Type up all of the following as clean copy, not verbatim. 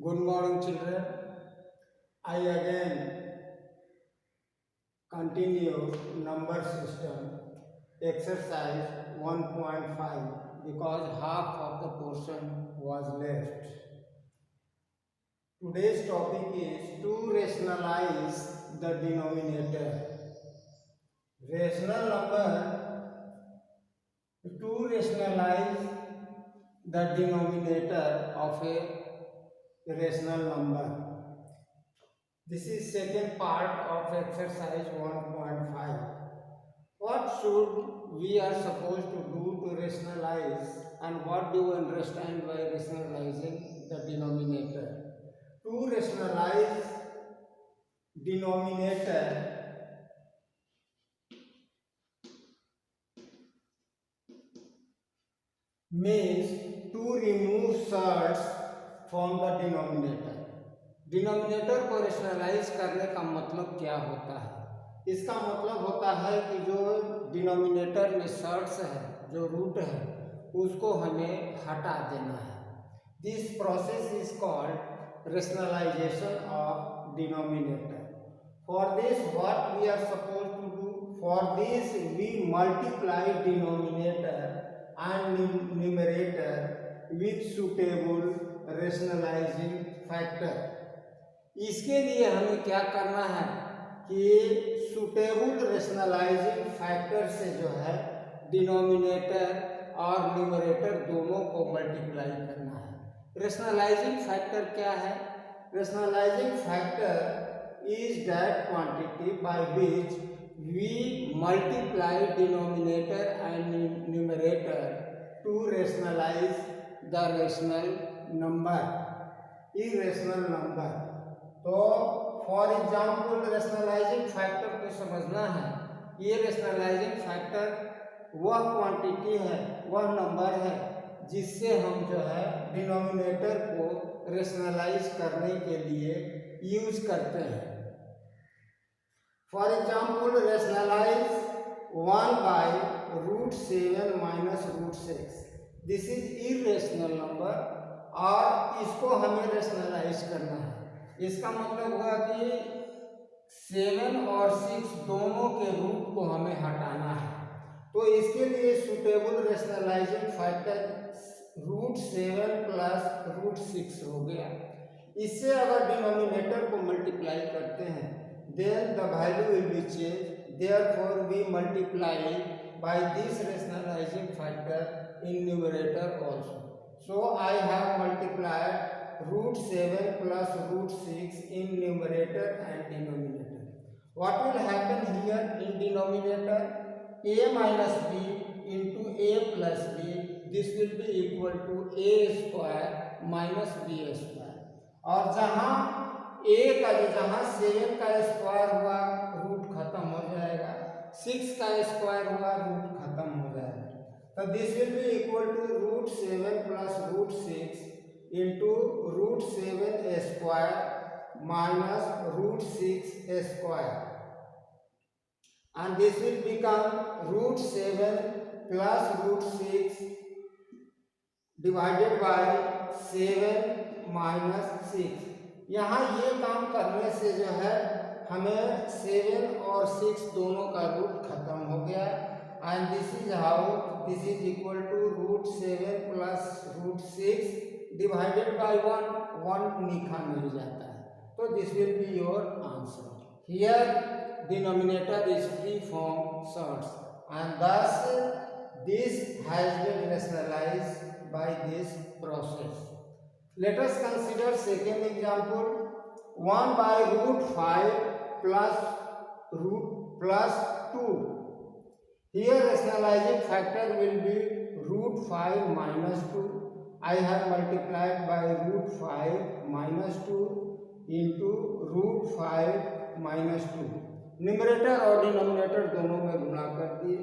Good morning, children. I again continue number system exercise 1.5 because half of the portion was left. Today's topic is to rationalize the denominator. Rational number to rationalize the denominator of a rational number. This is second part of exercise 1.5. What should we are supposed to do to rationalize, and what do you understand by rationalizing the denominator? To rationalize denominator means to remove surds from the denominator. Denominator को rationalise करने का मतलब क्या होता है? इसका मतलब होता है कि जो डिनोमिनेटर में सर्ट्स है, जो रूट है, उसको हमें हटा देना है. This process is called rationalisation of denominator. For this what we are suppose to do? For this we multiply denominator and numerator with suitable rationalizing factor. इसके लिए हमें क्या करना है कि सुटेबल रेशनलाइजिंग फैक्टर से जो है डिनोमिनेटर और न्यूमरेटर दोनों को मल्टीप्लाई करना है. रेशनलाइजिंग फैक्टर क्या है? Rationalising factor is that quantity by which we multiply denominator and numerator to rationalize the rational number, irrational number. तो फॉर एग्जाम्पल रेशनलाइजिंग फैक्टर को समझना है. ये रेशनलाइजिंग फैक्टर वह क्वांटिटी है, वह नंबर है जिससे हम जो है डिनोमिनेटर को रेशनलाइज करने के लिए यूज करते हैं. For example, rationalize 1 by root 7 minus root 6. This is irrational number और इसको हमें रेशनलाइज करना है. इसका मतलब हुआ कि 7 और 6 दोनों के रूट को हमें हटाना है. तो इसके लिए suitable rationalising factor root 7 plus root 6 हो गया. इससे अगर डिनोमिनेटर को मल्टीप्लाई करते हैं then the value will be changed. Therefore we multiply by this rationalizing factor in numerator also. So I have multiplied root 7 plus root 6 in numerator and denominator. What will happen here in denominator? A minus b into a plus b. This will be equal to a square minus b square. और जहाँ a का जो जहाँ 7 का square हुआ root खत्म हो जाएगा, 6 का स्क्वायर हुआ रूट खत्म हो जाएगा. तो this will be equal to root 7 plus root 6 into root 7 square minus root 6 square, and this will become root 7 plus root 6 divided by 7 minus 6. यहाँ ये काम करने से जो है हमें 7 और 6 दोनों का रूट खत्म हो गया. And this is how this is equal to root 7 plus root 6 divided by 1 लिखा मिल जाता है. तो this will be your answer. Here denominator is free from surds and thus this has been rationalized by this process. Let us consider second example. 1 by root 5 plus root plus 2. Here rationalizing factor will be root 5 minus 2. I have multiplied by root 5 minus 2 into root 5 minus 2. Numerator और denominator दोनों में गुणा कर दिए,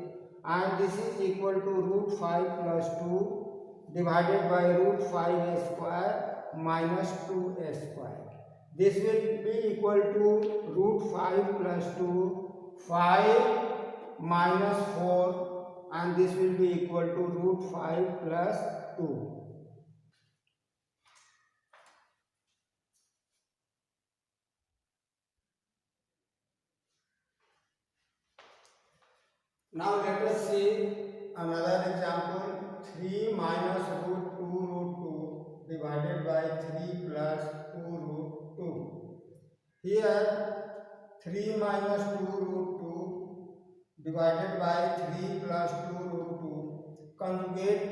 and this is equal to root 5 plus 2 divided by root 5 square minus 2 square. This will be equal to root 5 plus 2 5 minus 4, and this will be equal to root 5 plus 2. Now let us see another example. 3 minus root 2 root 2 divided by 3 plus 2 root 2. Here 3 minus 2 root 2 divided by 3 plus 2 root 2. Conjugate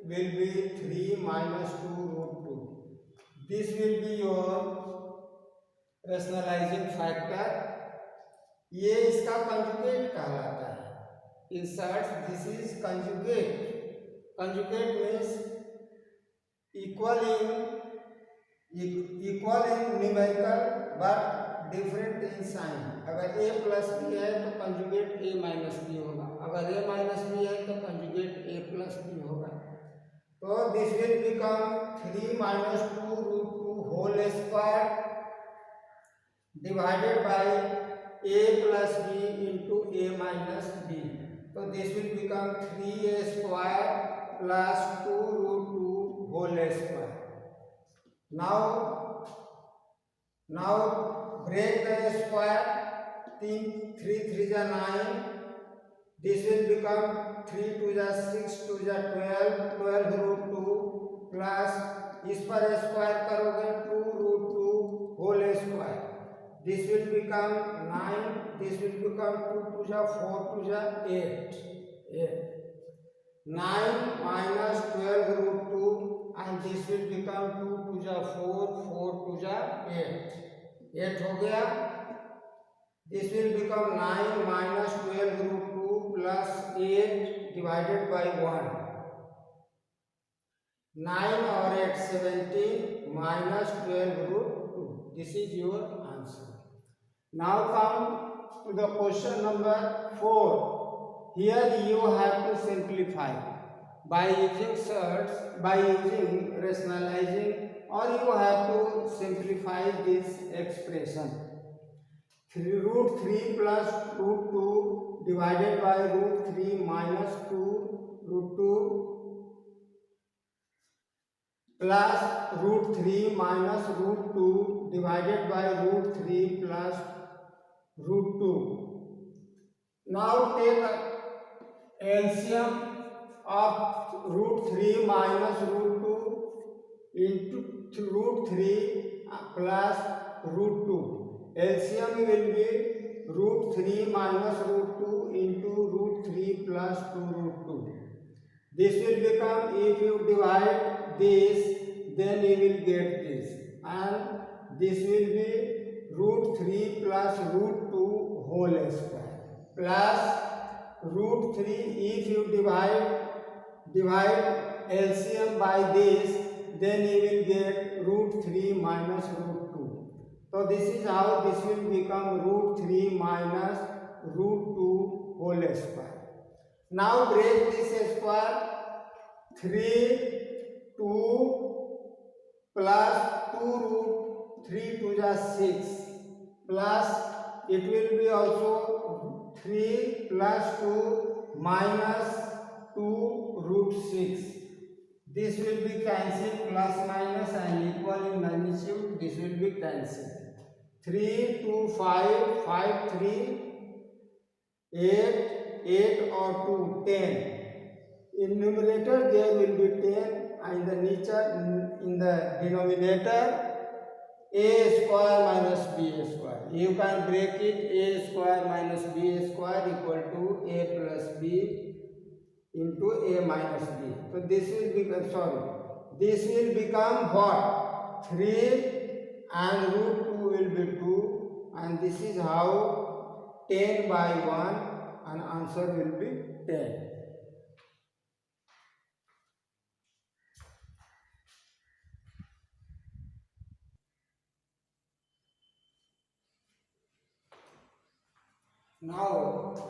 will be 3 minus 2 root 2. This will be your rationalizing factor. ये इसका conjugate कहलाता है. Insert, this is conjugate. Conjugate means equal in numerical but different in sign. अगर a plus b है तो conjugate a minus b होगा. अगर a minus b है तो कंजुगेट a प्लस b होगा. तो this will become 3 minus 2 root 2 whole square divided by a plus b into a minus b. So this will become 3a square plus 2 root 2 whole square. Now break the square. 3 3 is 9. This will become 3 2 is 6 2 is 12 12 root 2 plus इस पर square करोगे 2 root 2 whole square. This will become 9. This will become 2 2 is 4 2 is 8. 9 minus 12 root 2 and this will become 2 2 is 4 4 2 is 8. 8 हो गया. This will become 9 minus 12 root 2 plus 8 divided by 1. 9 और 8 17 minus 12 root 2. This is your answer. Now come to the question number 4. Here you have to simplify by using surds, by using rationalizing, or you have to simplify this expression. Root 3 plus root 2 divided by root 3 minus 2 root 2 plus root 3 minus root 2 divided by root 3 plus root 2. Now take LCM of root 3 minus root 2 into root 3 plus root 2. LCM will be root 3 minus root 2 into root 3 plus 2 root 2. This will become, if you divide this, then you will get this, and this will be root 3 plus root 2 whole square plus root 3. If you divide LCM by this, then you will get root 3 minus root 2. So this is how this will become root 3 minus root 2 whole square. Now break this square. 3 2 plus 2 root 3 2 is 6 plus it will be also 3 plus 2 minus 2 root 6. This will be cancelled, plus minus and equal in magnitude. This will be cancelled. 3 2 5 5 3 8 8 or 2 10. In numerator there will be 10 and in the denominator a square minus b square. You can break it. A square minus b square equal to a plus b into a minus b. So this will become, this will become what? 3 and root 2 will be 2, and this is how 10 by 1 and answer will be 10. Now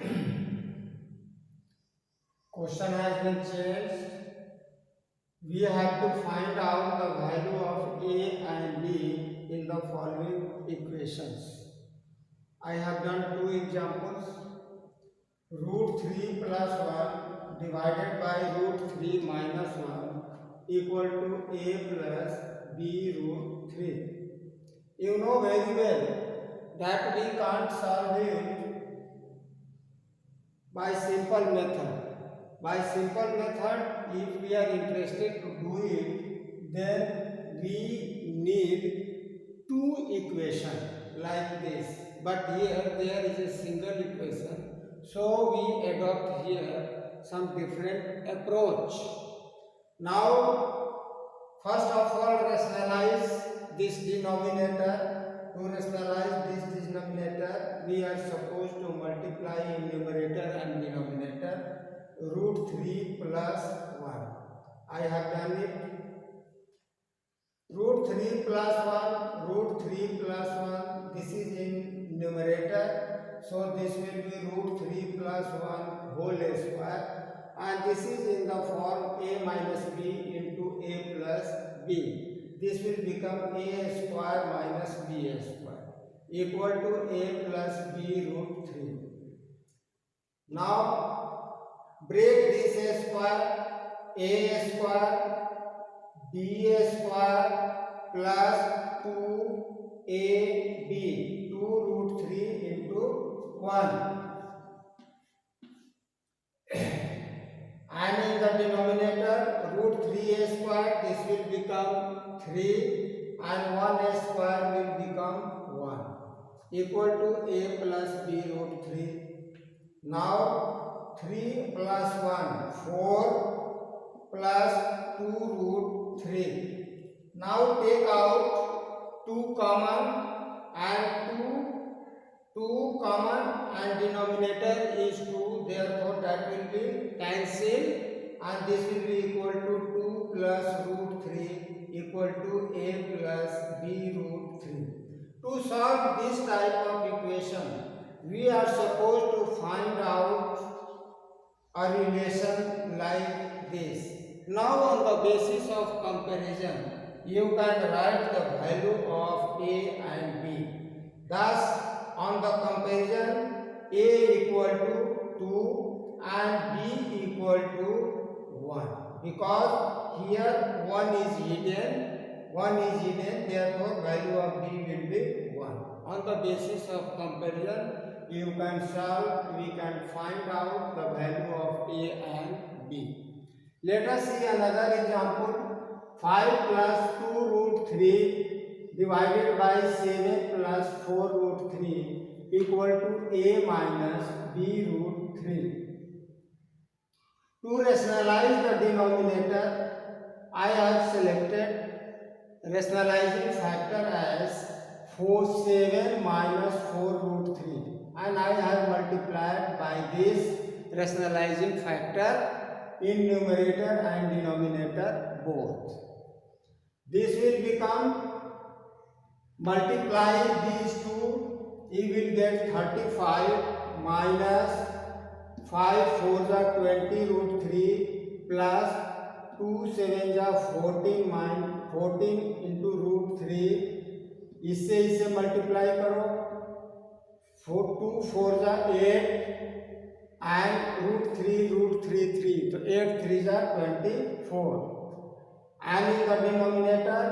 question has been changed. We have to find out the value of a and b in the following equations. I have done two examples. Root 3 plus 1 divided by root 3 minus 1 equal to a plus b root 3. You know very well that we can't solve it by simple method. By simple method, if we are interested to do it, then we need two equations like this. But here there is a single equation, so we adopt here some different approach. Now, first of all, rationalize this denominator. To rationalize this denominator, we are supposed to multiply in numerator and denominator root 3 plus 1. I have done it. Root 3 plus 1, root 3 plus 1, this is in numerator, so this will be root 3 plus 1 whole square, and this is in the form a minus b into a plus b. This will become a square minus b square equal to a plus b root 3. Now break this square, a square b square plus 2ab, 2 root 3 into 1, and in the denominator root 3a square, this will become 3 and 1a square will become 1 equal to a plus b root 3. Now 3 plus 1, 4 plus 2 root 3. Now take out 2 common and 2 common, and denominator is 2, therefore that will be cancelled, and this will be equal to 2 plus root 3 equal to a plus b root 3. To solve this type of equation, we are supposed to find out a relation like this. Now on the basis of comparison, you can write the value of a and b. Thus on the comparison, a equal to 2 and b equal to 1, because here 1 is hidden, therefore value of b will be 1. On the basis of comparison, you can solve, we can find out the value of a and b. Let us see another example. 5 plus 2 root 3 divided by 7 plus 4 root 3 equal to a minus b root 3. To rationalize the denominator, I have selected rationalizing factor as 7 minus 4 root 3, and I have multiplied by this rationalizing factor in numerator and denominator both. This will become, multiply these two, you will get 35 minus 5 4s are 20 root 3 plus 2 7s are 14 into root 3, इससे multiply करो, 2 4s are 8 and root 3 3, तो 8 3s are 24, and in the denominator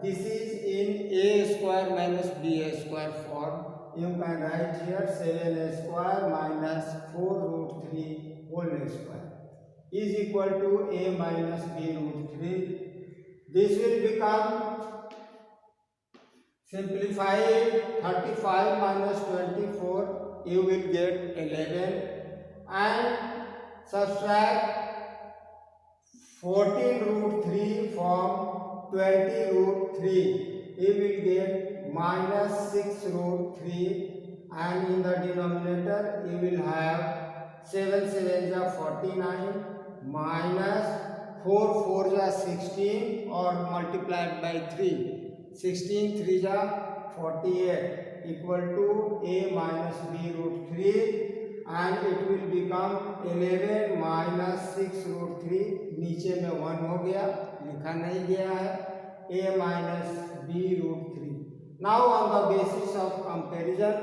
this is in a square minus b square form. You can write here 7a square minus 4 root 3 whole square is equal to a minus b root 3. This will become, simplify 35 minus 24, you will get 11, and subtract 14 root 3 from 20 root 3, you will get minus 6 root 3, and in the denominator you will have 7 7s are 49 minus 4 4s are 16 or multiplied by 3, 16 3s are 48 equal to a minus b root 3, and it will become 11 minus 6 root 3, नीचे में 1 हो गया, लिखा नहीं गया है, a minus b root 3. Now on the basis of comparison,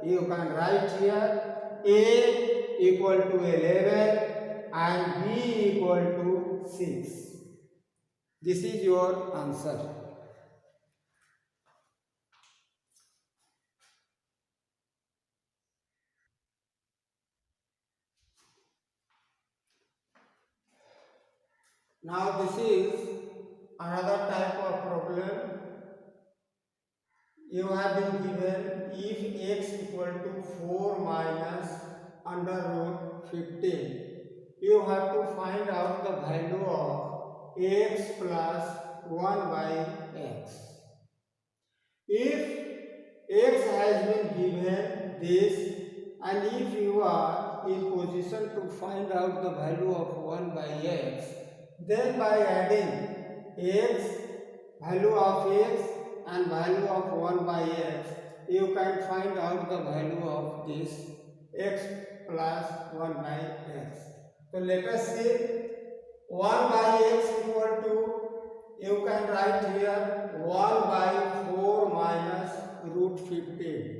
you can write here a equal to 11 and b equal to 6. This is your answer. Now this is another type of problem. You have been given if x equal to 4 minus under root 15. You have to find out the value of x plus 1 by x. If x has been given this and if you are in position to find out the value of 1 by x, then by adding x, value of x and value of 1 by x, you can find out the value of this x plus 1 by x. So let us see 1 by x equal to, you can write here 1 by 4 minus root 15.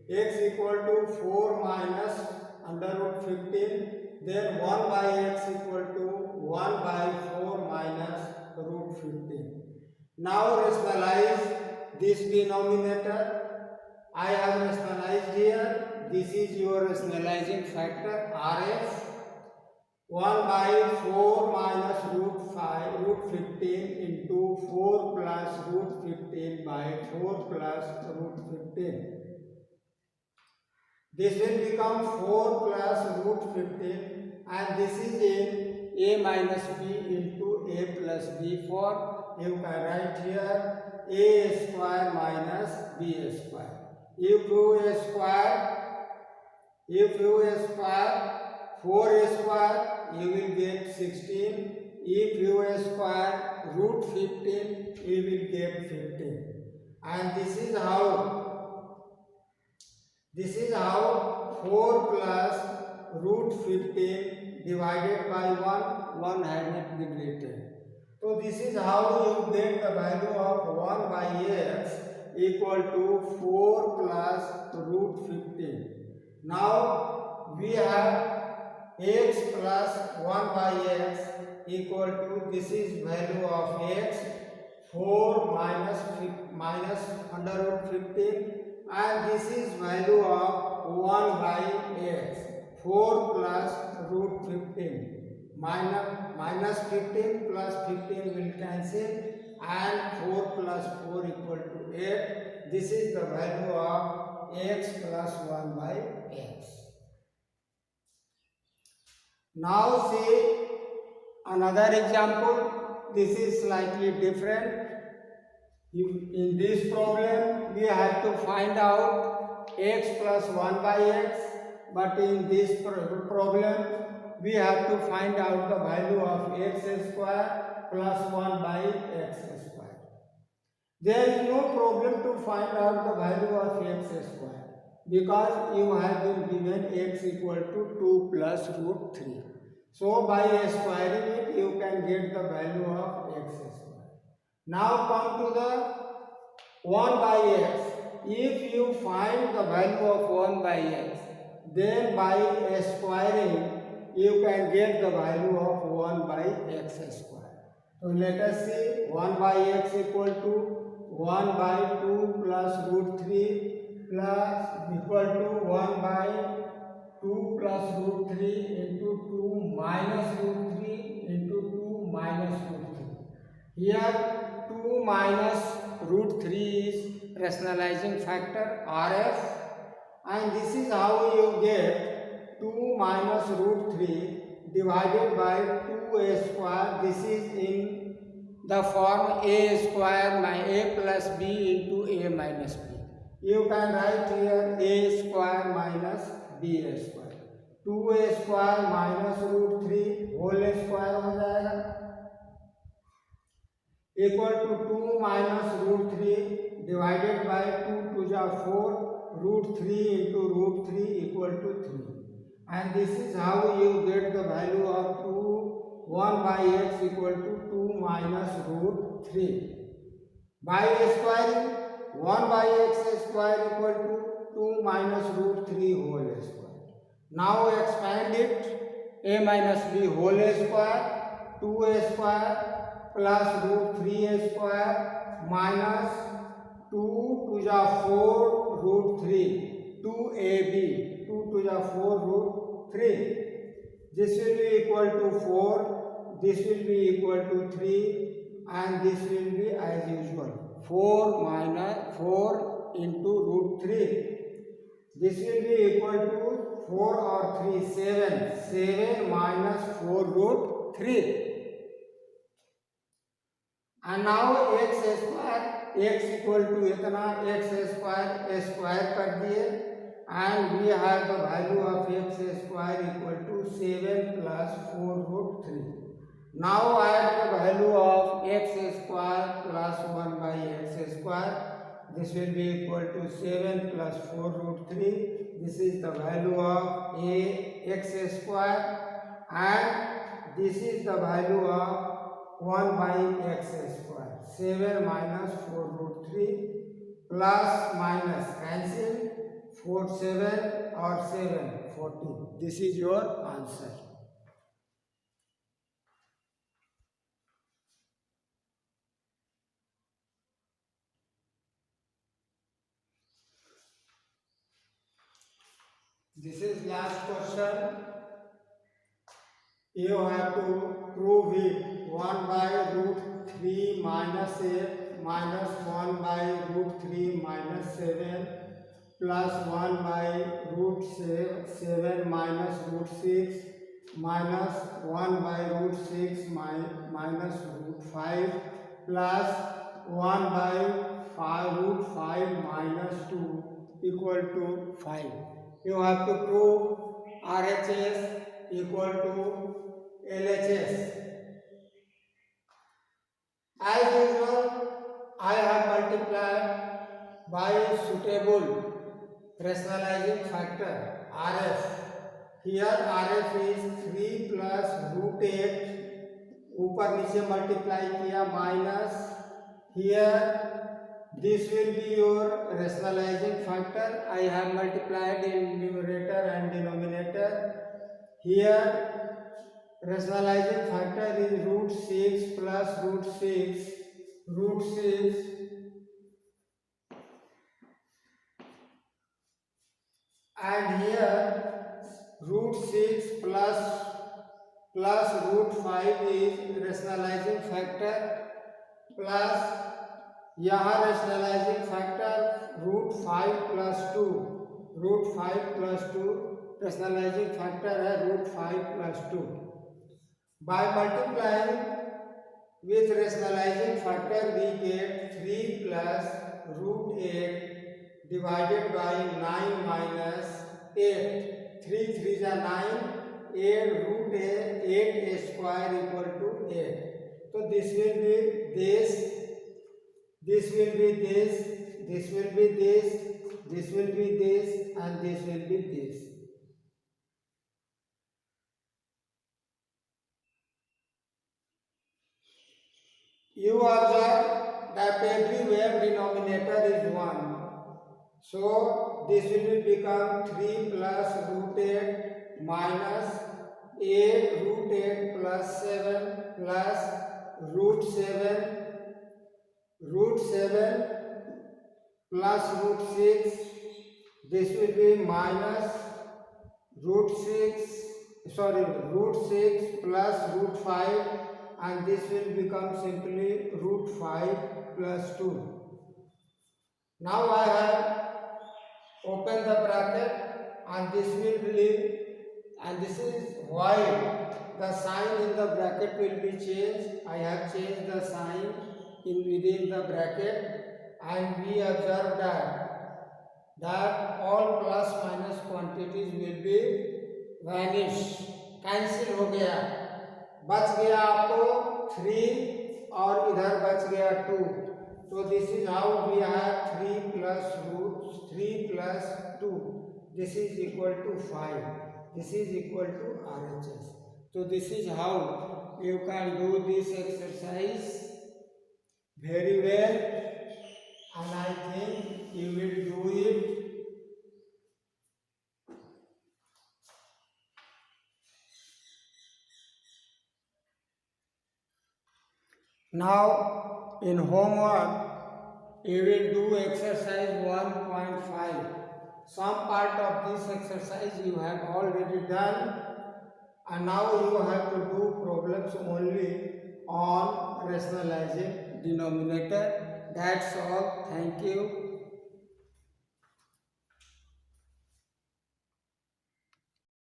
X equal to 4 minus under root 15, then 1 by x equal to 1 by 4 minus root 15. Now rationalize this denominator. I have rationalized here. This is your rationalizing factor RF. 1 by 4 minus root 15 into 4 plus root 15 by 4 plus root 15. This will become 4 plus root 15 and this is in a minus b into a plus b form. You can write here a square minus b square. If you square 4 square, you will get 16. If you square root 15, you will get 15. And this is how 4 plus root 15 divided by 1 has not been written. So this is how you get the value of 1 by x equal to 4 plus root 15. Now we have x plus 1 by x equal to, this is value of x, 4 minus under root 15, and this is value of 1 by x, 4 plus root 15. Minus 15 plus 15 will cancel and 4 plus 4 equal to 8. This is the value of x plus 1 by x. Now see another example. This is slightly different. In this problem we have to find out x plus 1 by x, but in this problem we have to find out the value of x square plus 1 by x square. There is no problem to find out the value of x square because you have been given x equal to 2 plus root 3. So by squaring it you can get the value of x square. Now come to the 1 by x. If you find the value of 1 by x, then by squaring you can get the value of 1 by x square. So let us see 1 by x equal to 1 by 2 plus root 3 plus equal to 1 by 2 plus root 3 into 2 minus root 3 into 2 minus root 3. Here 2 minus root 3 is rationalizing factor RF, and this is how you get 2 minus root 3 divided by 2a square. This is in the form a square by a plus b into a minus b. You can write here a square minus b square. 2a square minus root 3 whole square हो जाएगा equal to 2 minus root 3 divided by 2 to the 4 root 3 into root 3 equal to 3. And this is how you get the value of 1 by x equal to 2 minus root 3. By squaring 1 by x square equal to 2 minus root 3 whole square. Now expand it, a minus b whole square, 2a square plus root 3a square minus 2 to the 4 root 3, 2ab, 2 to the 4 root 3. This will be equal to 4. this will be equal to 3 and this will be as usual 4 minus 4 into root 3. This will be equal to 4 or 3, 7. 7 minus 4 root 3. And now x square, x equal to इतना x square कर दिए and we have the value of x square equal to 7 plus 4 root 3. Now add the value of x square plus 1 by x square. This will be equal to 7 plus 4 root 3. This is the value of x square and this is the value of 1 by x square. 7 minus 4 root 3 plus minus cancel 4 7 or 7 14. This is your answer. This is last question. You have to prove it. 1 by root 3 minus 8 minus 1 by root 3 minus 7 plus 1 by root 7 minus root 6 minus 1 by root 6 minus root 5 plus 1 by root 5 minus 2 equal to 5. You have to prove RHS equal to LHS. As usual, I have multiplied by suitable rationalizing factor RF. Here RF is 3 plus root 8. ऊपर नीचे multiply किया minus. Here this will be your rationalizing factor. I have multiplied in numerator and denominator. Here rationalizing factor is root 6 plus root 6 and here root 6 plus root 5 is rationalizing factor plus यहाँ rationalizing factor root 5 plus 2 rationalizing factor है root 5 plus 2. By multiplying with rationalizing factor we get 3 plus root 8 divided by 9 minus 8. 3 3 is 9. 8 root 8 square equal to 8. So this will be this. This will be this, this will be this, this will be this, and this will be this. You observe that everywhere denominator is 1. So this will become 3 plus root 8 minus 8 root 8 plus 7 plus root 7 plus root 6. This will be minus root 6 plus root 5 and this will become simply root 5 plus 2. Now I have opened the bracket and this will be, and this is why the sign in the bracket will be changed. I have changed the sign within the bracket and we observe that all plus minus quantities will be vanish, cancel हो गया. बच गया आपको 3 और इधर बच गया 2. तो this is how we have 3 plus root 3 plus 2. This is equal to 5. This is equal to RHS. So this is how you can do this exercise very well, and I think you will do it. Now in homework you will do exercise 1.5. Some part of this exercise you have already done. and now you have to do problems only on rationalizing denominator. That's all. Thank you.